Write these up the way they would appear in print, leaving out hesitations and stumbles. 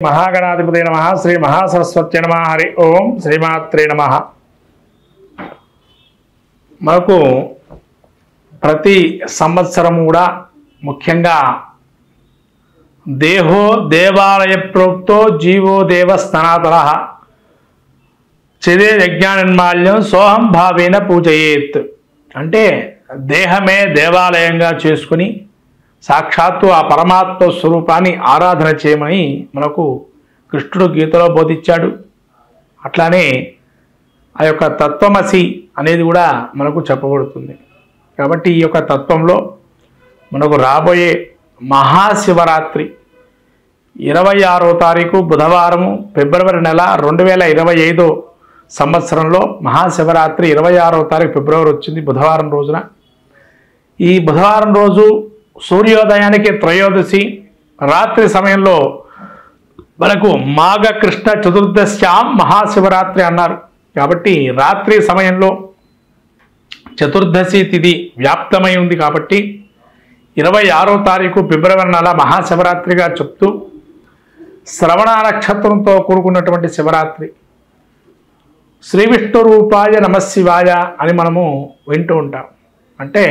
महागणाधिपते नमः श्री महासरस्वती नमः हरि ओम श्रीमात्रे नमः। మనకు ప్రతి సంవత్సరం కూడా ముఖ్యంగా దేహో దేవాలయ ప్రోక్తో జీవో దేవ సనాతనః చదే యజ్ఞాన్మాల్యం సోహం భావేన పూజయేత్ అంటే దేహమే దేవాలయంగా చేసుకుని సాక్షాత్తు ఆ పరమాత్మ స్వరూపాన్ని ఆరాధన చేయమని మనకు కృష్ణుడు గీతలో బోధించాడు। అట్లానే ఆ యొక్క తత్వమసి అనేది కూడా మనకు చెప్పబడుతుంది। కాబట్టి ఈ యొక్క తత్వంలో మనకు రాబోయే మహాశివరాత్రి 26వ తారీఖు బుధవారం ఫిబ్రవరి నెల 2025 సంవత్సరంలో మహాశివరాత్రి 26వ తారీఖు ఫిబ్రవరి వచ్చింది బుధవారం రోజున। ఈ బుధవారం రోజు సూర్యోదయానికి త్రయోదశి రాత్రి సమయంలో మనకు మాఘ కృష్ణ చతుర్దశ్యాం మహాశివరాత్రి అన్నారు। కాబట్టి రాత్రి సమయంలో చతుర్దశి తిథి వ్యాప్తమై ఉంది కాబట్టి 26వ తారీఖు ఫిబ్రవరి నెల మహాశివరాత్రిగా చెప్తూ శ్రవణ నక్షత్రంతో కూడుకున్నటువంటి శివరాత్రి శ్రీ విష్ణు రూపాయ నమశివాయ అని మనము వింటూ ఉంటాం। అంటే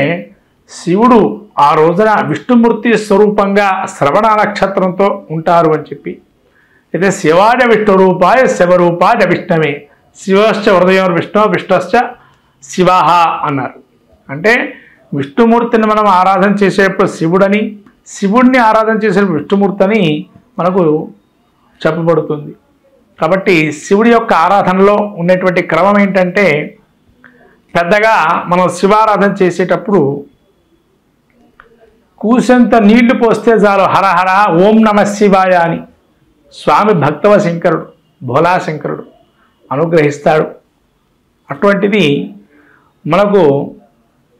శివుడు ఆ రోజున విష్ణుమూర్తి స్వరూపంగా శ్రవణ నక్షత్రంతో ఉంటారు అని చెప్పి అయితే శివాయ విష్ణు రూపాయ శివరూపాయ విష్ణవే శివశ్చ హృదయం విష్ణు విష్ణశ్చ శివః అన్నారు। అంటే విష్ణుమూర్తిని మనం ఆరాధన చేసేటప్పుడు శివుడని శివుడిని ఆరాధన చేసేటప్పుడు విష్ణుమూర్తి అని మనకు చెప్పబడుతుంది। కాబట్టి శివుడి యొక్క ఆరాధనలో ఉన్నటువంటి క్రమం ఏంటంటే పెద్దగా మనం శివారాధన చేసేటప్పుడు కూసంత నీళ్లు పోస్తే చాలు హర హర ఓం నమ శివాయ అని స్వామి భక్తవ శంకరుడు భోలాశంకరుడు అనుగ్రహిస్తాడు। అటువంటిది మనకు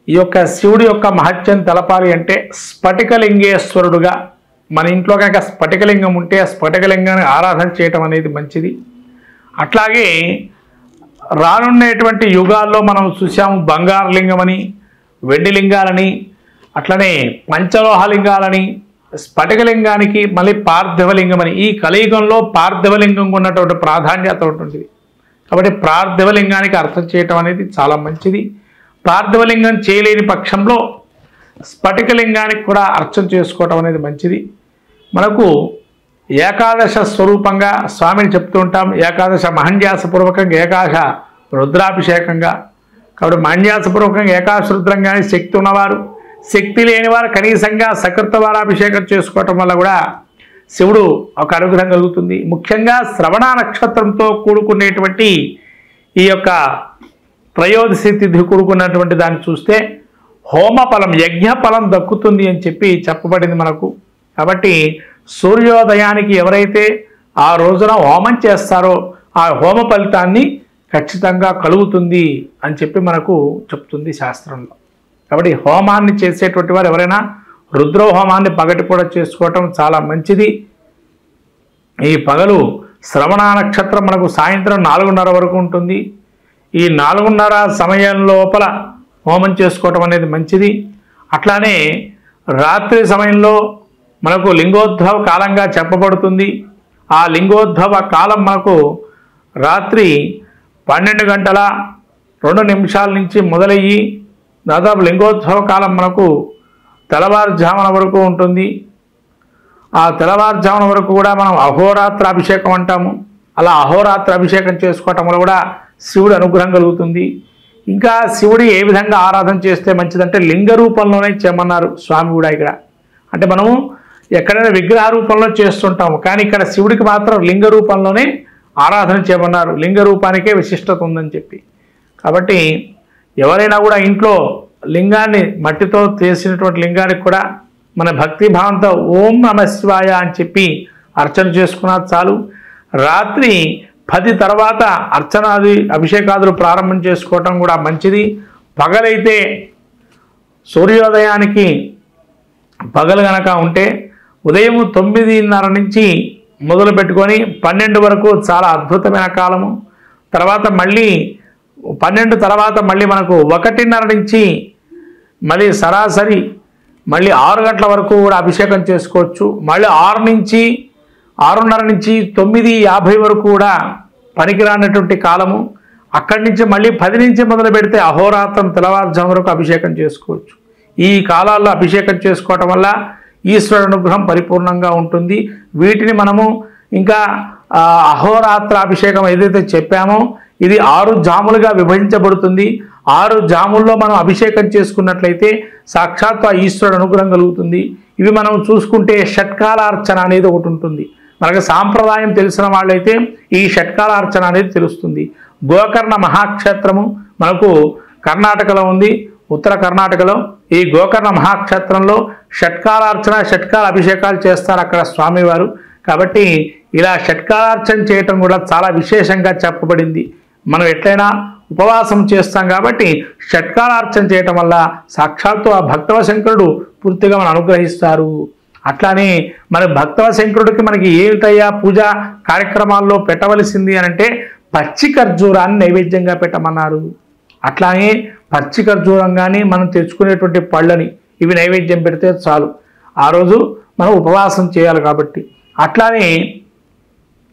ఈ యొక్క శివుడి యొక్క మహత్యం తెలపాలి అంటే స్ఫటికలింగేశ్వరుడుగా మన ఇంట్లో కనుక స్ఫటికలింగం ఉంటే ఆ స్ఫటికలింగాన్ని ఆరాధన చేయటం అనేది మంచిది। అట్లాగే రానున్నటువంటి యుగాల్లో మనం చూసాము బంగారు లింగమని వెండి లింగాలని అట్లనే పంచలోహలింగాలని స్ఫటికలింగానికి మళ్ళీ పార్థివలింగమని ఈ కలియుగంలో పార్థివలింగం ఉన్నటువంటి ప్రాధాన్యత ఉంటుంది। కాబట్టి పార్థివలింగానికి అర్థం చేయటం అనేది చాలా మంచిది। పార్థివలింగం చేయలేని పక్షంలో స్ఫటికలింగానికి కూడా అర్చన చేసుకోవటం అనేది మంచిది। మనకు ఏకాదశ స్వరూపంగా స్వామిని చెప్తూ ఉంటాం ఏకాదశ మహన్యాసపూర్వకంగా ఏకాదశ రుద్రాభిషేకంగా కాబట్టి మహన్యాసపూర్వకంగా ఏకాదశ రుద్రం కానీ శక్తి ఉన్నవారు శక్తి లేనివారు కనీసంగా సకృతవారాభిషేకం చేసుకోవటం వల్ల కూడా శివుడు ఒక అనుగ్రహం కలుగుతుంది। ముఖ్యంగా శ్రవణ నక్షత్రంతో కూడుకునేటువంటి ఈ యొక్క త్రయోదశి తిథి కూడుకున్నటువంటి దాన్ని చూస్తే హోమ ఫలం యజ్ఞ ఫలం దక్కుతుంది అని చెప్పి చెప్పబడింది మనకు। కాబట్టి సూర్యోదయానికి ఎవరైతే ఆ రోజున హోమం చేస్తారో ఆ హోమ ఫలితాన్ని ఖచ్చితంగా కలుగుతుంది అని చెప్పి మనకు చెప్తుంది శాస్త్రంలో। కాబట్టి హోమాన్ని చేసేటువంటి వారు ఎవరైనా రుద్ర హోమాన్ని పగటిపూట చేసుకోవటం చాలా మంచిది। ఈ పగలు శ్రవణ నక్షత్రం మనకు సాయంత్రం 4:30 వరకు ఉంటుంది। ఈ 4:30 సమయం లోపల హోమం చేసుకోవటం అనేది మంచిది। అట్లానే రాత్రి సమయంలో మనకు లింగోద్భవ కాలంగా చెప్పబడుతుంది। ఆ లింగోద్భవ కాలం మనకు రాత్రి 12:02 నుంచి మొదలయ్యి దాదాపు లింగోద్భవ కాలం మనకు తెల్లవారుజామున వరకు ఉంటుంది। ఆ తెల్లవారుజామున వరకు కూడా మనం అహోరాత్ర అభిషేకం అంటాము। అలా అహోరాత్ర అభిషేకం చేసుకోవటం వల్ల కూడా శివుడి అనుగ్రహం కలుగుతుంది। ఇంకా శివుడి ఏ విధంగా ఆరాధన చేస్తే మంచిదంటే లింగ రూపంలోనే చేయమన్నారు స్వామి కూడా ఇక్కడ। అంటే మనము ఎక్కడైనా విగ్రహ రూపంలో చేస్తుంటాము కానీ ఇక్కడ శివుడికి మాత్రం లింగ రూపంలోనే ఆరాధన చేయమన్నారు। లింగ రూపానికే విశిష్టత ఉందని చెప్పి కాబట్టి ఎవరైనా కూడా ఇంట్లో లింగాన్ని మట్టితో చేసినటువంటి లింగానికి కూడా మన భక్తి భావంతో ఓం నమ శివాయ అని చెప్పి అర్చన చేసుకున్నా చాలు। రాత్రి 10 తర్వాత అర్చనాది అభిషేకాదులు ప్రారంభం చేసుకోవటం కూడా మంచిది। పగలైతే సూర్యోదయానికి పగలు గనక ఉంటే ఉదయం 9:30 నుంచి మొదలు పెట్టుకొని 12 వరకు చాలా అద్భుతమైన కాలము। తర్వాత మళ్ళీ 12 తర్వాత మళ్ళీ మనకు 1:30 నుంచి మళ్ళీ సరాసరి మళ్ళీ 6 గంటల వరకు కూడా అభిషేకం చేసుకోవచ్చు। మళ్ళీ 6 నుంచి 6:30 నుంచి 9:50 వరకు కూడా పనికిరానటువంటి కాలము. అక్కడి నుంచి మళ్ళీ 10 నుంచి మొదలు పెడితే అహోరాత్రం తెల్లవారుజాము వరకు అభిషేకం చేసుకోవచ్చు. ఈ కాలాల్లో అభిషేకం చేసుకోవటం వల్ల ఈశ్వరుడు అనుగ్రహం పరిపూర్ణంగా ఉంటుంది. వీటిని మనము ఇంకా అహోరాత్ర అభిషేకం ఏదైతే చెప్పామో ఇది 6 జాములుగా విభజించబడుతుంది. 6 జాముల్లో మనం అభిషేకం చేసుకున్నట్లయితే సాక్షాత్తు ఆ ఈశ్వరుడు అనుగ్రహం కలుగుతుంది. ఇవి మనం చూసుకుంటే షట్కాలార్చన అనేది ఒకటి ఉంటుంది. మనకు సాంప్రదాయం తెలిసిన వాళ్ళైతే ఈ షట్కాలార్చన అనేది తెలుస్తుంది. గోకర్ణ మహాక్షేత్రము మనకు కర్ణాటకలో ఉంది, ఉత్తర కర్ణాటకలో. ఈ గోకర్ణ మహాక్షేత్రంలో షట్కాలార్చన, షట్కాల అభిషేకాలు చేస్తారు అక్కడ స్వామివారు. కాబట్టి ఇలా షట్కాలార్చన చేయటం కూడా చాలా విశేషంగా చెప్పబడింది. మనం ఎట్లయినా ఉపవాసం చేస్తాం కాబట్టి షట్కాలార్చన చేయటం వల్ల సాక్షాత్తు ఆ భక్తవ శంకరుడు పూర్తిగా మనం అనుగ్రహిస్తారు. అట్లానే మన భక్తవ శంకరుడికి మనకి ఏమిటయ్యా పూజ కార్యక్రమాల్లో పెట్టవలసింది అని అంటే పచ్చి ఖర్జూరాన్ని నైవేద్యంగా పెట్టమన్నారు. అట్లానే పచ్చి ఖర్జూరం కానీ మనం తెచ్చుకునేటువంటి పళ్ళని ఇవి నైవేద్యం పెడితే చాలు. ఆ రోజు మనం ఉపవాసం చేయాలి కాబట్టి. అట్లానే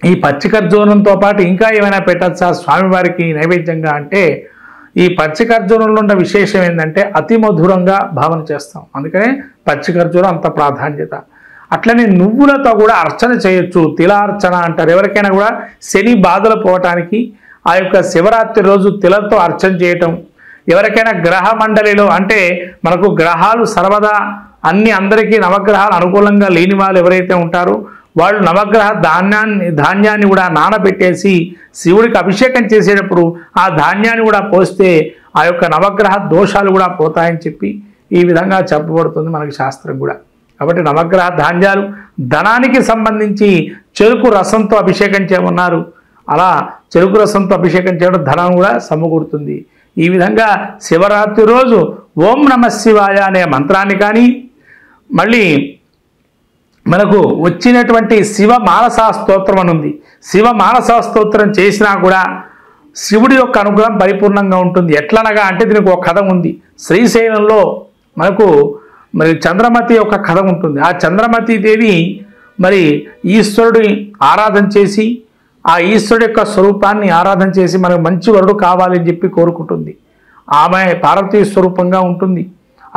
ఈ పచ్చి ఖర్జూరంతో పాటు ఇంకా ఏమైనా పెట్టచ్చా స్వామివారికి నైవేద్యంగా అంటే ఈ పచ్చి ఖర్జూరంలో ఉన్న విశేషం ఏంటంటే అతి మధురంగా భావన చేస్తాం. అందుకనే పచ్చి ఖర్జూరం అంత ప్రాధాన్యత. అట్లనే నువ్వులతో కూడా అర్చన చేయొచ్చు. తిలార్చన అంటారు. ఎవరికైనా కూడా శని బాధలు పోవటానికి ఆ యొక్క శివరాత్రి రోజు తిలతో అర్చన చేయటం. ఎవరికైనా గ్రహ మండలిలో అంటే మనకు గ్రహాలు సర్వదా అందరికీ నవగ్రహాలు అనుకూలంగా లేని వాళ్ళు ఎవరైతే ఉంటారో వాళ్ళు నవగ్రహ ధాన్యాన్ని కూడా నానబెట్టేసి శివుడికి అభిషేకం చేసేటప్పుడు ఆ ధాన్యాన్ని కూడా పోస్తే ఆ యొక్క నవగ్రహ దోషాలు కూడా పోతాయని చెప్పి ఈ విధంగా చెప్పబడుతుంది మనకి శాస్త్రం కూడా. కాబట్టి నవగ్రహ ధాన్యాలు ధనానికి సంబంధించి చెరుకు రసంతో అభిషేకం చేయమన్నారు. అలా చెరుకు రసంతో అభిషేకం చేయడం ధనం కూడా సమకూరుతుంది. ఈ విధంగా శివరాత్రి రోజు ఓం నమ శివాయ అనే మంత్రాన్ని కానీ మళ్ళీ మనకు వచ్చినటువంటి శివ మానసా స్తోత్రం అని ఉంది. శివ మానసా స్తోత్రం చేసినా కూడా శివుడి యొక్క అనుగ్రహం పరిపూర్ణంగా ఉంటుంది. ఎట్లనగా అంటే దీనికి ఒక కథ ఉంది. శ్రీశైలంలో మనకు మరి చంద్రమతి యొక్క కథ ఉంటుంది. ఆ చంద్రమతి దేవి మరి ఈశ్వరుడి ఆరాధన చేసి ఆ ఈశ్వరుడి యొక్క స్వరూపాన్ని ఆరాధన చేసి మనకు మంచి వరుడు కావాలని చెప్పి కోరుకుంటుంది. ఆమె పార్వతీ స్వరూపంగా ఉంటుంది.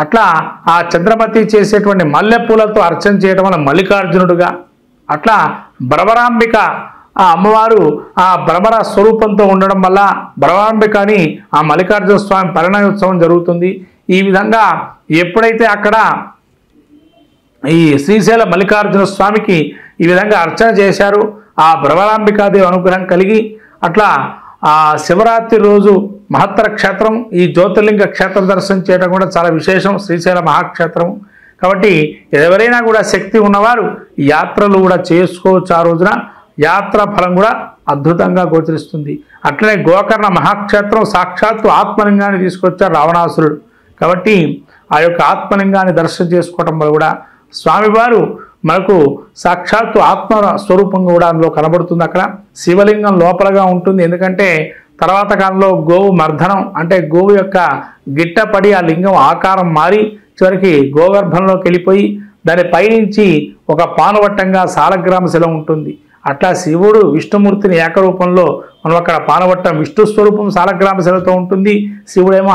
అట్లా ఆ చంద్రమతి చేసేటువంటి మల్లెపూలతో అర్చన చేయడం వల్ల మల్లికార్జునుడుగా, అట్లా భ్రమరాంబిక ఆ అమ్మవారు ఆ భ్రమర స్వరూపంతో ఉండడం వల్ల భ్రమరాంబికని ఆ మల్లికార్జున స్వామి పరిణయోత్సవం జరుగుతుంది. ఈ విధంగా ఎప్పుడైతే అక్కడ ఈ శ్రీశైల మల్లికార్జున స్వామికి ఈ విధంగా అర్చన చేశారు ఆ భ్రమరాంబికాదేవి అనుగ్రహం కలిగి అట్లా ఆ శివరాత్రి రోజు మహత్తర క్షేత్రం ఈ జ్యోతిర్లింగ క్షేత్ర దర్శనం చేయడం కూడా చాలా విశేషం. శ్రీశైల మహాక్షేత్రం కాబట్టి ఎవరైనా కూడా శక్తి ఉన్నవారు యాత్రలు కూడా చేసుకోవచ్చు. ఆ రోజున యాత్ర ఫలం కూడా అద్భుతంగా గోచరిస్తుంది. అట్లనే గోకర్ణ మహాక్షేత్రం సాక్షాత్తు ఆత్మలింగాన్ని తీసుకొచ్చారు రావణాసురుడు. కాబట్టి ఆ యొక్క ఆత్మలింగాన్ని దర్శనం చేసుకోవటం వల్ల కూడా స్వామివారు మనకు సాక్షాత్తు ఆత్మ స్వరూపంగా కూడా అందులో కనబడుతుంది. అక్కడ శివలింగం లోపలగా ఉంటుంది. ఎందుకంటే తర్వాత కాలంలో గోవు మర్దనం అంటే గోవు యొక్క గిట్టపడి ఆ లింగం ఆకారం మారి చివరికి గోగర్భంలోకి వెళ్ళిపోయి దాని పైనుంచి ఒక పానువట్టంగా సాలగ్రామ శిల ఉంటుంది. అట్లా శివుడు విష్ణుమూర్తిని ఏకరూపంలో మనం అక్కడ పానవట్టం విష్ణు స్వరూపం సాలగ్రామ శిలతో ఉంటుంది. శివుడేమో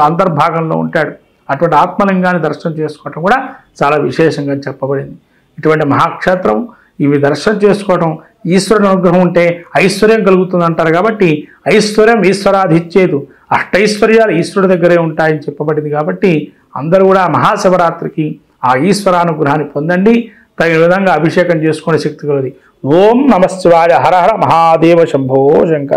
అంతర్భాగంలో ఉంటాడు. అటువంటి ఆత్మలింగాన్ని దర్శనం చేసుకోవటం కూడా చాలా విశేషంగా చెప్పబడింది. ఇటువంటి మహాక్షేత్రం ఇవి దర్శనం చేసుకోవటం ఈశ్వరుని అనుగ్రహం ఉంటే ఐశ్వర్యం కలుగుతుంది అంటారు. కాబట్టి ఐశ్వర్యం ఈశ్వరాధిచ్చేదు, అష్టైశ్వర్యాలు ఈశ్వరుడి దగ్గరే ఉంటాయని చెప్పబడింది. కాబట్టి అందరూ కూడా మహాశివరాత్రికి ఆ ఈశ్వరానుగ్రహాన్ని పొందండి. తగిన విధంగా అభిషేకం చేసుకునే శక్తి కలది. ఓం నమ శివాయ. హర హర మహాదేవ శంభో శంకర.